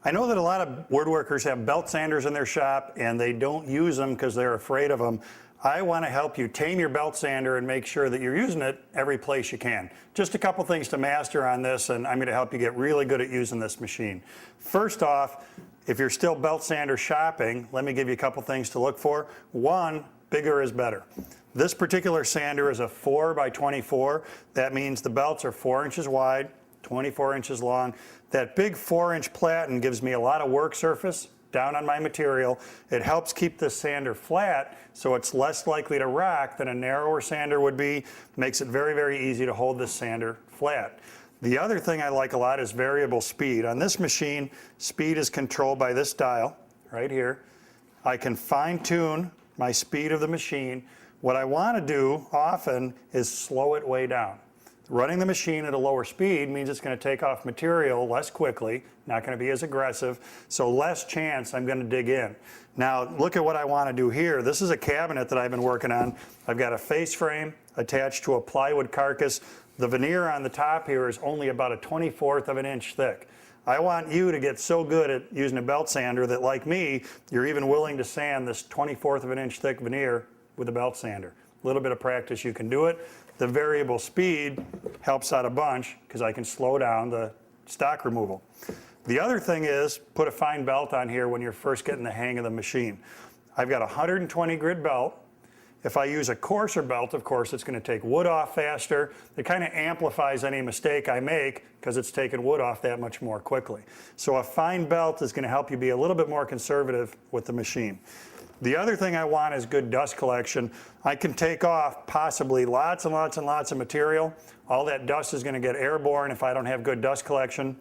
I know that a lot of woodworkers have belt sanders in their shop and they don't use them because they're afraid of them. I want to help you tame your belt sander and make sure that you're using it every place you can. Just a couple things to master on this, and I'm going to help you get really good at using this machine. First off, if you're still belt sander shopping, let me give you a couple things to look for. One, bigger is better. This particular sander is a 4 by 24. That means the belts are 4 inches wide, 24 inches long. That big 4-inch platen gives me a lot of work surface down on my material. It helps keep this sander flat so it's less likely to rock than a narrower sander would be. Makes it very, very easy to hold this sander flat. The other thing I like a lot is variable speed. On this machine, speed is controlled by this dial right here. I can fine-tune my speed of the machine. What I want to do often is slow it way down. Running the machine at a lower speed means it's going to take off material less quickly, not going to be as aggressive, so less chance I'm going to dig in. Now look at what I want to do here. This is a cabinet that I've been working on. I've got a face frame attached to a plywood carcass. The veneer on the top here is only about a 1/24 of an inch thick. I want you to get so good at using a belt sander that, like me, you're even willing to sand this 1/24 of an inch thick veneer with a belt sander. A little bit of practice, you can do it. The variable speed helps out a bunch because I can slow down the stock removal. The other thing is put a fine belt on here when you're first getting the hang of the machine. I've got a 120 grit belt. If I use a coarser belt, of course, it's going to take wood off faster. It kind of amplifies any mistake I make because it's taking wood off that much more quickly. So a fine belt is going to help you be a little bit more conservative with the machine. The other thing I want is good dust collection. I can take off possibly lots and lots and lots of material. All that dust is going to get airborne if I don't have good dust collection.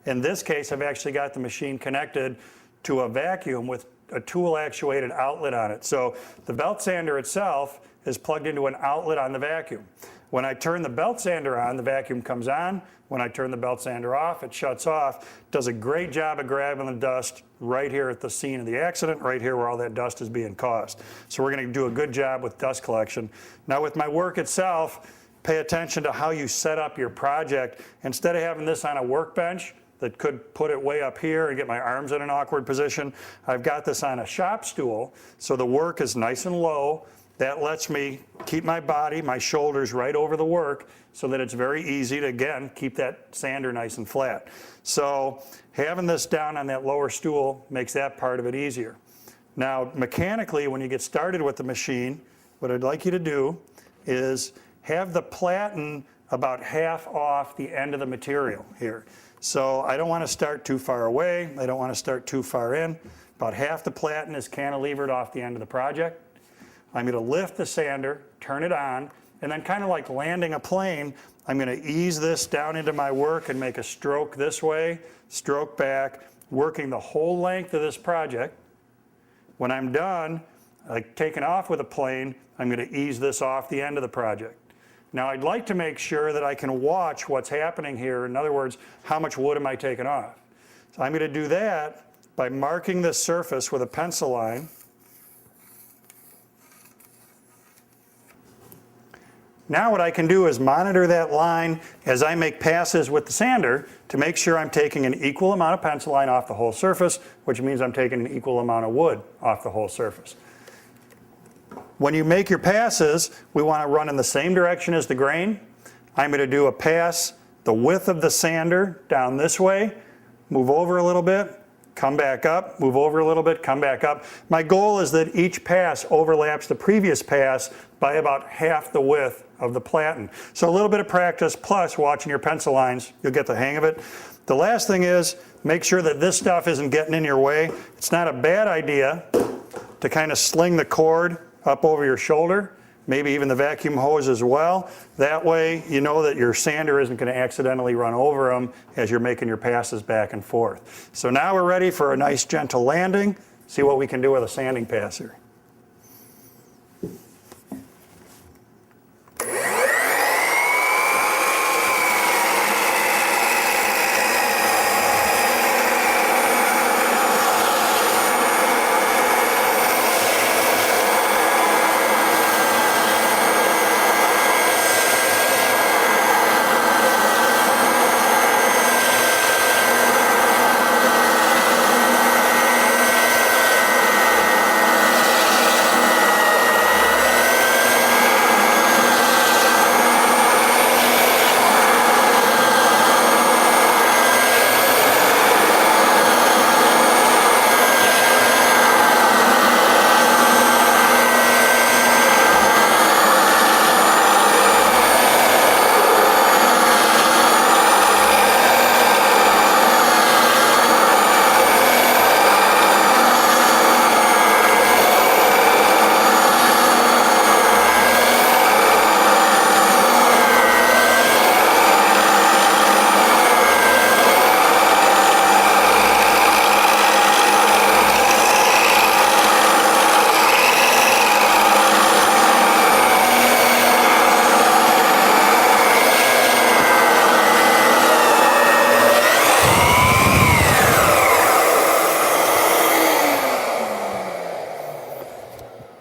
In this case, I've actually got the machine connected to a vacuum with a tool actuated outlet on it. So the belt sander itself is plugged into an outlet on the vacuum. When I turn the belt sander on, the vacuum comes on. When I turn the belt sander off, it shuts off. Does a great job of grabbing the dust right here at the scene of the accident, right here where all that dust is being caused. So we're going to do a good job with dust collection. Now with my work itself, pay attention to how you set up your project. Instead of having this on a workbench that could put it way up here and get my arms in an awkward position, I've got this on a shop stool so the work is nice and low. That lets me keep my body, my shoulders right over the work so that it's very easy to, again, keep that sander nice and flat. So having this down on that lower stool makes that part of it easier. Now, mechanically, when you get started with the machine, what I'd like you to do is have the platen about half off the end of the material here. So I don't want to start too far away. I don't want to start too far in. About half the platen is cantilevered off the end of the project. I'm going to lift the sander, turn it on, and then kind of like landing a plane, I'm going to ease this down into my work and make a stroke this way, stroke back, working the whole length of this project. When I'm done, like taking off with a plane, I'm going to ease this off the end of the project. Now I'd like to make sure that I can watch what's happening here. In other words, how much wood am I taking off? So I'm going to do that by marking this surface with a pencil line. Now what I can do is monitor that line as I make passes with the sander to make sure I'm taking an equal amount of pencil line off the whole surface, which means I'm taking an equal amount of wood off the whole surface. When you make your passes, we want to run in the same direction as the grain. I'm going to do a pass the width of the sander down this way, move over a little bit, come back up, move over a little bit, come back up. My goal is that each pass overlaps the previous pass by about half the width of the platen. So a little bit of practice plus watching your pencil lines, you'll get the hang of it. The last thing is make sure that this stuff isn't getting in your way. It's not a bad idea to kind of sling the cord up over your shoulder, maybe even the vacuum hose as well. That way you know that your sander isn't going to accidentally run over them as you're making your passes back and forth. So now we're ready for a nice gentle landing. See what we can do with a sanding passer.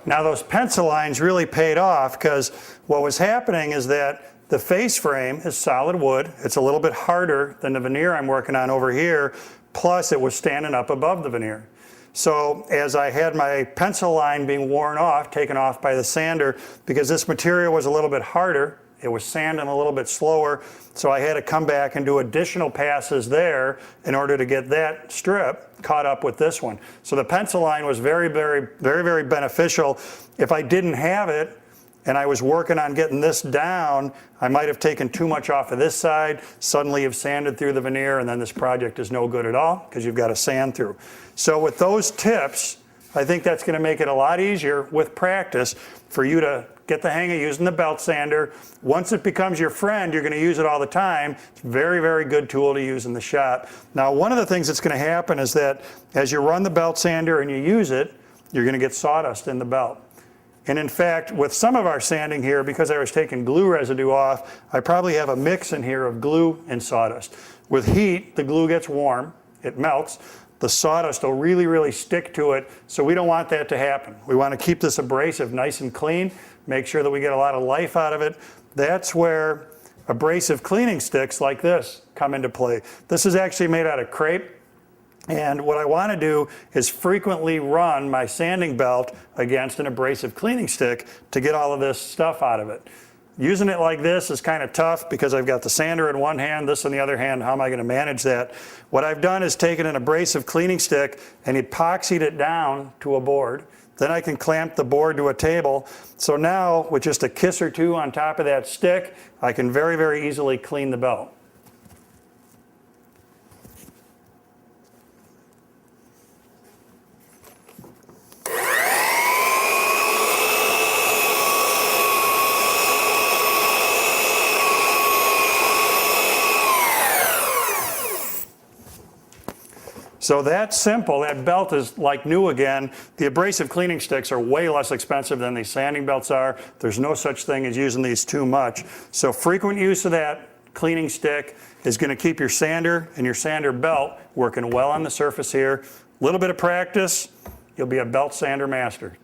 Now those pencil lines really paid off because what was happening is that the face frame is solid wood. It's a little bit harder than the veneer I'm working on over here, plus it was standing up above the veneer. So as I had my pencil line being worn off, taken off by the sander, because this material was a little bit harder, it was sanding a little bit slower, so I had to come back and do additional passes there in order to get that strip caught up with this one. So the pencil line was very beneficial. If I didn't have it, and I was working on getting this down, I might have taken too much off of this side, suddenly you've sanded through the veneer, and then this project is no good at all because you've got to sand through. So with those tips, I think that's going to make it a lot easier with practice for you to get the hang of using the belt sander. Once it becomes your friend, you're going to use it all the time. It's a very good tool to use in the shop. Now, one of the things that's going to happen is that as you run the belt sander and you use it, you're going to get sawdust in the belt. And in fact, with some of our sanding here, because I was taking glue residue off, I probably have a mix in here of glue and sawdust. With heat, the glue gets warm, it melts. The sawdust will really stick to it, so we don't want that to happen. We want to keep this abrasive nice and clean, make sure that we get a lot of life out of it. That's where abrasive cleaning sticks like this come into play. This is actually made out of crepe. And what I want to do is frequently run my sanding belt against an abrasive cleaning stick to get all of this stuff out of it. Using it like this is kind of tough because I've got the sander in one hand, this in the other hand. How am I going to manage that? What I've done is taken an abrasive cleaning stick and epoxied it down to a board. Then I can clamp the board to a table. So now, with just a kiss or two on top of that stick, I can very easily clean the belt. So that's simple. That belt is like new again. The abrasive cleaning sticks are way less expensive than these sanding belts are. There's no such thing as using these too much. So frequent use of that cleaning stick is going to keep your sander and your sander belt working well on the surface here. A little bit of practice, you'll be a belt sander master.